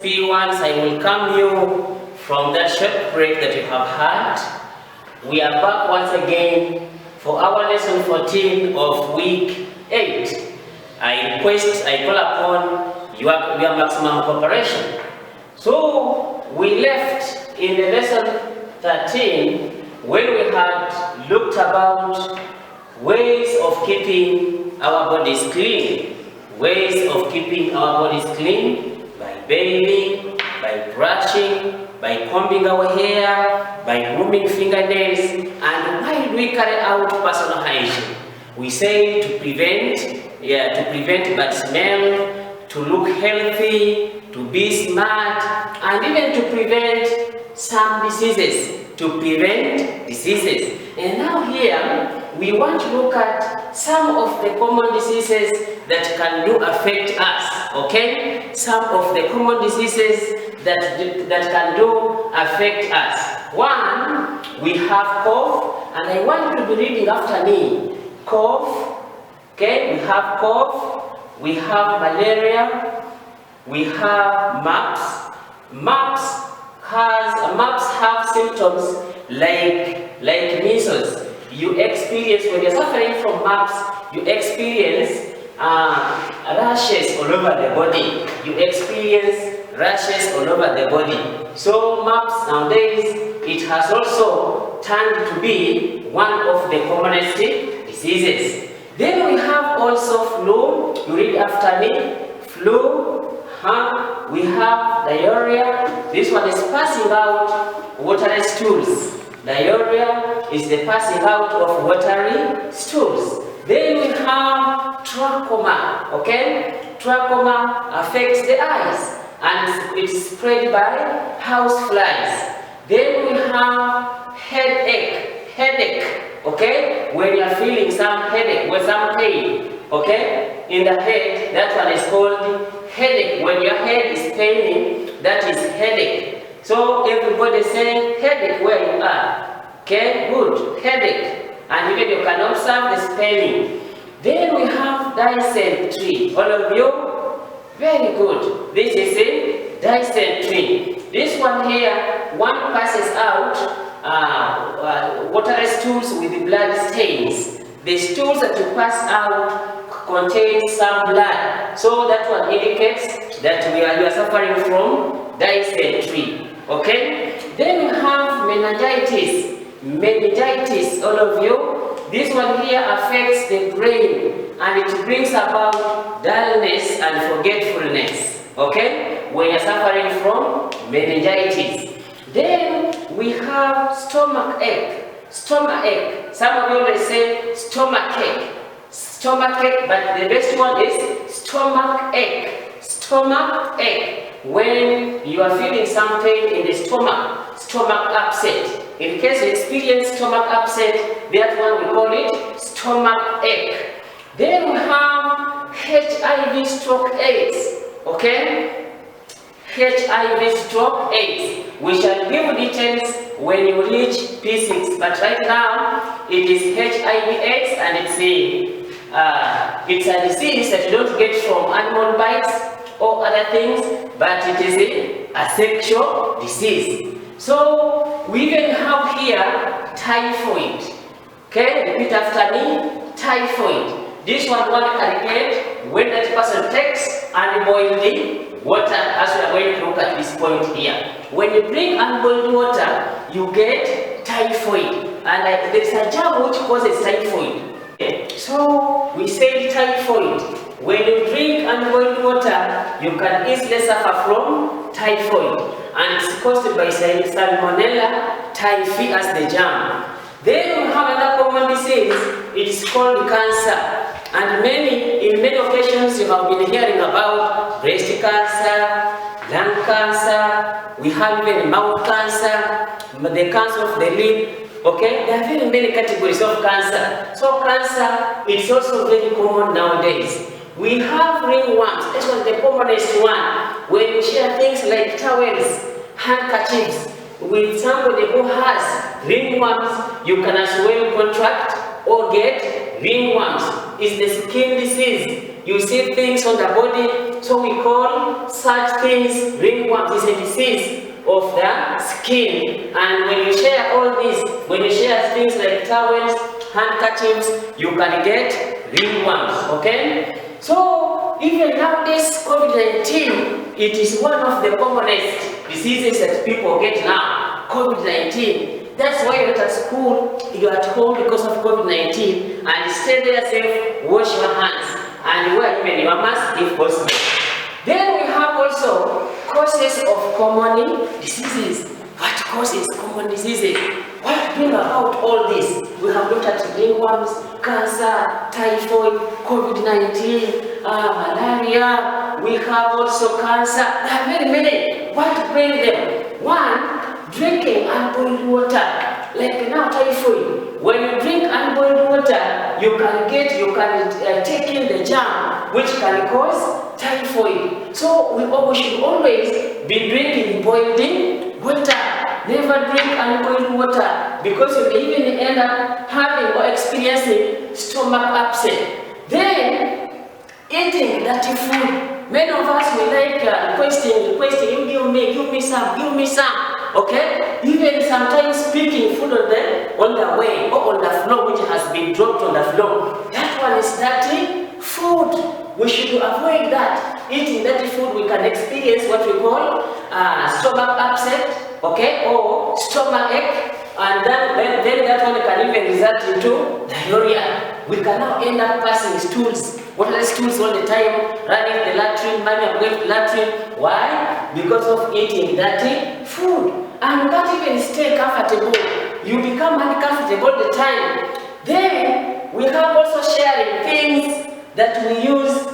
Once I welcome you from that short break that you have had. We are back once again for our lesson 14 of week 8. I call upon your maximum cooperation. So we left in the lesson 13 when we had looked about ways of keeping our bodies clean. Ways of keeping our bodies clean by bathing, by brushing, by combing our hair, by grooming fingernails, and why do we carry out personal hygiene? We say to prevent bad smell, to look healthy, to be smart, and even to prevent some diseases. And now here, we want to look at some of the common diseases that can affect us, okay? Some of the common diseases that can affect us. One, we have cough, and I want you to be reading after me. Cough, okay? We have cough, we have malaria, we have mumps. Mumps have symptoms like measles. You experience, when you're suffering from mumps, you experience rashes all over the body. So mumps nowadays, it has also turned to be one of the commonest diseases. Then we have also flu. You read after me. Flu. We have diarrhea. This one is passing out watery stools. Diarrhea is the passing out of watery stools. Then we have trachoma, okay? Trachoma affects the eyes and it's spread by house flies. Then we have headache, okay? When you're feeling some headache or some pain, okay? In the head, that one is called headache. When your head is paining, that is headache. So everybody saying headache where you are. Okay, good, headache. And even you can observe the spelling. Then we have dysentery. All of you? Very good. This is a dysentery. This one here, one passes out watery stools with blood stains. The stools that you pass out contain some blood. So that one indicates that you are suffering from dysentery. Okay? Then we have meningitis. Meningitis, all of you. This one here affects the brain and it brings about dullness and forgetfulness. Okay? When you're suffering from meningitis. Then we have stomach ache. Stomach ache. Some of you may say stomach ache. Stomach ache, but the best one is stomach ache. Stomach ache. When you are feeling some pain in the stomach, stomach upset. In case you experience stomach upset, that one we call it stomach ache. Then we have HIV stroke AIDS. Okay? HIV stroke AIDS. We shall give details when you reach P6, but right now it is HIV AIDS, and it's a disease that you don't get from animal bites or other things, but it is a sexual disease. So we even have here typhoid. Okay, repeat after me. Typhoid. This one can get when that person takes unboiled water, as we are going to look at this point here. When you drink unboiled water, you get typhoid, and there is a germ which causes typhoid. Okay. So we say typhoid. When you drink unboiled water, you can easily suffer from typhoid, and it's caused by Salmonella typhi as the germ. Then we have another common disease. It is called cancer. And in many occasions you have been hearing about breast cancer, lung cancer, we have even mouth cancer, the cancer of the lip. Okay, there are very many categories of cancer. So cancer is also very common nowadays. We have ringworms. That's one the commonest one. When you share things like towels, handkerchiefs with somebody who has ringworms, you can as well contract or get ringworms. It's the skin disease. You see things on the body, So we call such things ringworms. It's a disease of the skin. And when you share all this, when you share things like towels, handkerchiefs, you can get ringworms, okay? So even nowadays, COVID-19, it is one of the commonest diseases that people get now, COVID-19. That's why you're at school, you're at home because of COVID-19, and stay there safe, wash your hands, and wear even your mask if possible. Then we have also causes of common diseases. What causes common diseases? What bring about all this? We have looked at ringworms, cancer, typhoid, COVID-19, malaria. We have also cancer. There are very many. What bring them? One, drinking unboiled water. Like now typhoid. When you drink unboiled water, you can take in the germ, which can cause typhoid. So we should always be drinking boiling water. Never drink unboiled water, because you may even end up having or experiencing stomach upset. Then, eating dirty food. Many of us will like requesting, give me some, okay? Even sometimes picking food on the way or on the floor, which has been dropped on the floor. That one is dirty food. We should avoid that. Eating dirty food, we can experience what we call stomach upset, okay, or stomach ache, and then that one can even result into diarrhea. We can now end up passing stools, waterless stools all the time, running the latrine, mommy, I'm going to the latrine. Why? Because of eating dirty food. And you can't even stay comfortable. You become uncomfortable all the time. Then we have also sharing things that we use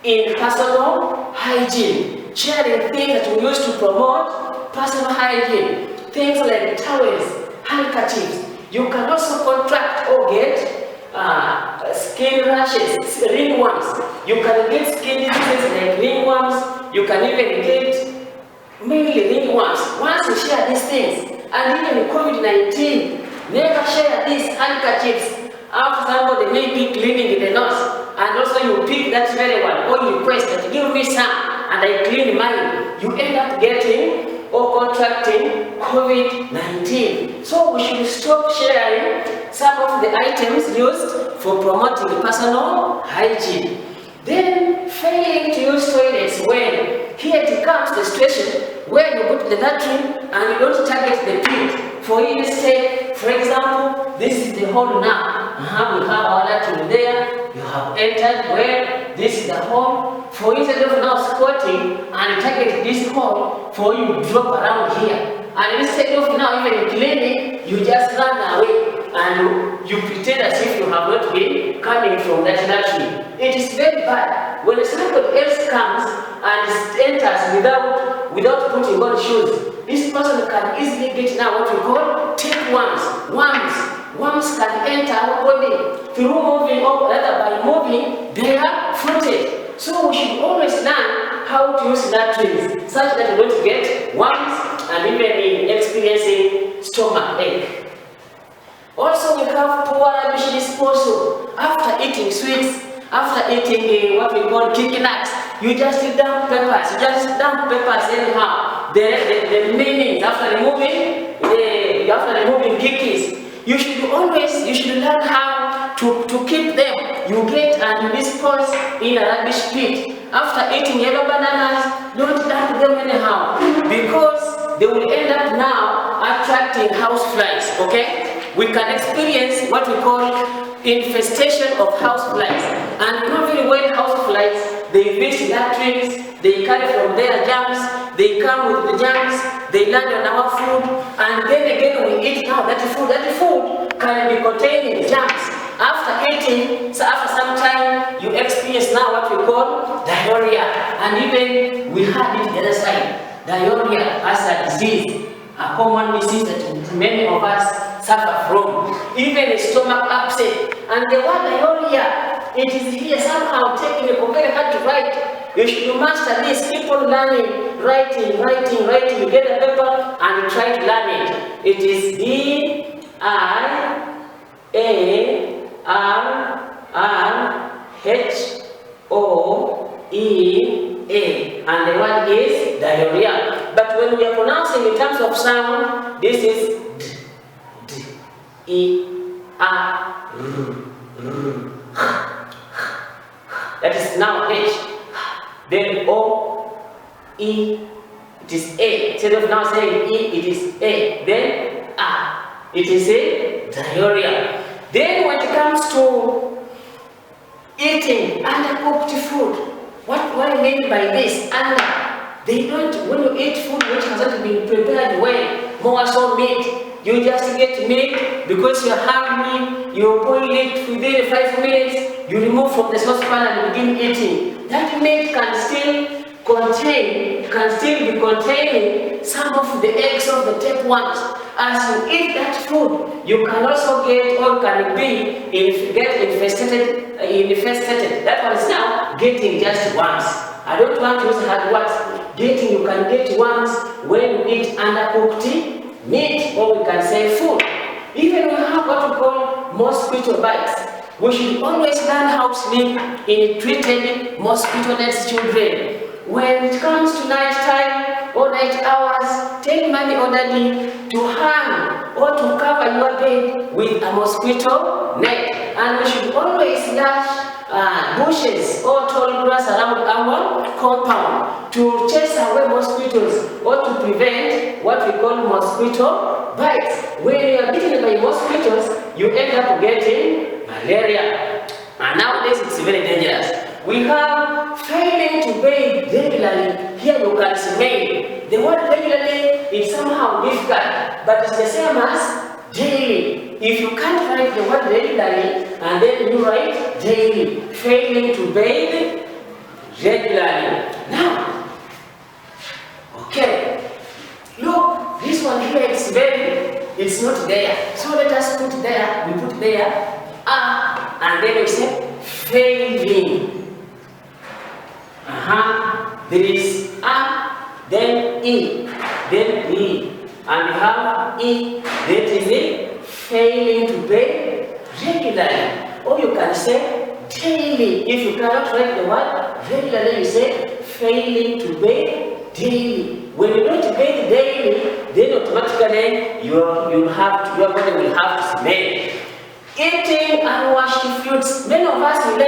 in personal hygiene. Sharing things that we use to promote personal hygiene. Things like towels, handkerchiefs. You can also contract or get skin rashes, ringworms. You can get skin diseases like ringworms. You can even get mainly ringworms. Once you share these things, and even COVID-19, never share these handkerchiefs after somebody may be cleaning the nose. And also you pick that very one, or you request that give me some, and I clean mine. You end up getting or contracting COVID-19. So we should stop sharing some of the items used for promoting personal hygiene. Then failing to use toilets when here it comes the situation where you go to the latrine and you don't target the pit. For instance, for example, this is the hole now. We have our latrine there. You have entered where this is the hole. For instead of now squatting and target this hole, for you drop around here. And instead of now even cleaning, you just run away and you pretend as if you have not been coming from that latrine. It is very bad when somebody else comes and enters without putting on shoes. This person can easily get now what we call tapeworms. Worms can enter our body through moving, or rather by moving barefooted. So we should always learn how to use latrines such that we don't get worms and even experiencing stomach ache. Also, we have poor rubbish disposal. After eating sweets, after eating what we call kick nuts, you just dump peppers. You just dump peppers anyhow. The meanings after removing kikis. You should learn how to keep them. You get and dispose in a rubbish pit. After eating yellow bananas, don't dump them anyhow, because they will end up now attracting houseflies, okay? We can experience what we call infestation of houseflies. And you know very well houseflies, they visit latrines, they carry from their germs, they come with the germs, they land on our food, and then again we eat now that food can be containing germs. After eating, so after some time, you experience now what we call diarrhea. And even we had it the other side, diarrhea as a disease, a common disease that many of us suffer from. Even a stomach upset. And the word diarrhea, it is here somehow taking a very hard to write. You should master this, keep on learning, writing. You get a paper and you try to learn it. It is diarrhea. A, and the word is diarrhea. But when we are pronouncing in terms of sound, this is D, E, A, R. That is now H. Then O, E, it is A. Instead of now saying E, it is A. Then A, it is a diarrhea. Then when it comes to eating undercooked food, what do I mean by this? They don't, when you eat food which hasn't been prepared well, more so meat, you just get meat because you're hungry, you boil it within 5 minutes, you remove from the saucepan and begin eating. That meat can still be containing some of the eggs of the tapeworms. As you eat that food, you can also get or get infested. That one is now getting just worms. I don't want to use hard words. You can get worms when you eat undercooked meat, or we can say food. Even we have what we call mosquito bites. We should always learn how to sleep in treated mosquito nets children. When it comes to night time or night hours, tell mommy or daddy to hang or to cover your bed with a mosquito net. And we should always lash bushes or tall grass around our compound to chase away mosquitoes or to prevent what we call mosquito bites. When you are bitten by mosquitoes, you end up getting malaria. And nowadays it's very dangerous. We have failing to bathe regularly. Here you can smell. The word regularly is somehow difficult, but it's the same as daily. If you can't write the word regularly and then you write daily, failing to bathe regularly. Now, okay, look, this one here it's not there. So let us put there, we put there, and then we say failing. There is A, then E, then E, and we have E, that is it, failing to bathe regularly. Or you can say daily. If you cannot write the word regularly, you say failing to bathe daily. When you don't bathe daily, then automatically your body will have to smell. Eating unwashed fruits. Many of us will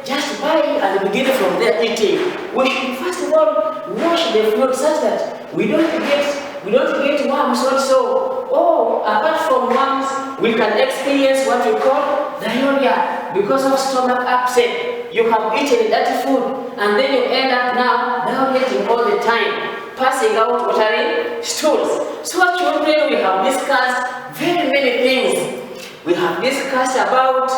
just buy and begin from there eating. We should first of all wash the fruit such that we don't get worms also. Or apart from worms, we can experience what we call diarrhea because of stomach upset. You have eaten that food and then you end up now diarrheating all the time, passing out watery stools. So children, we have discussed very many things. We have discussed about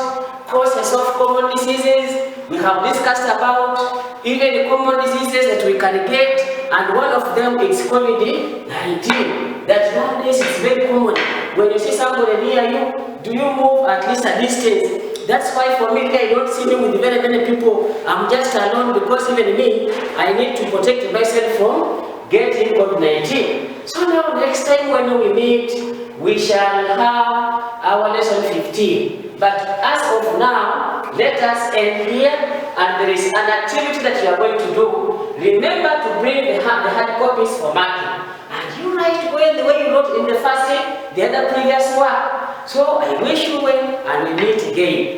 causes of common diseases. We have discussed about even common diseases that we can get, and one of them is COVID-19. That nowadays is very common. When you see somebody near you, do you move at least a distance? That's why for me, I don't see me with very many people. I'm just alone because even me, I need to protect myself from getting COVID-19. So now next time when we meet, we shall have our lesson 15. But as of now, let us end here, and there is an activity that you are going to do. Remember to bring the hard copies for marking. And you write well the way you wrote in the first day, the other previous work. So I wish you well, and we meet again.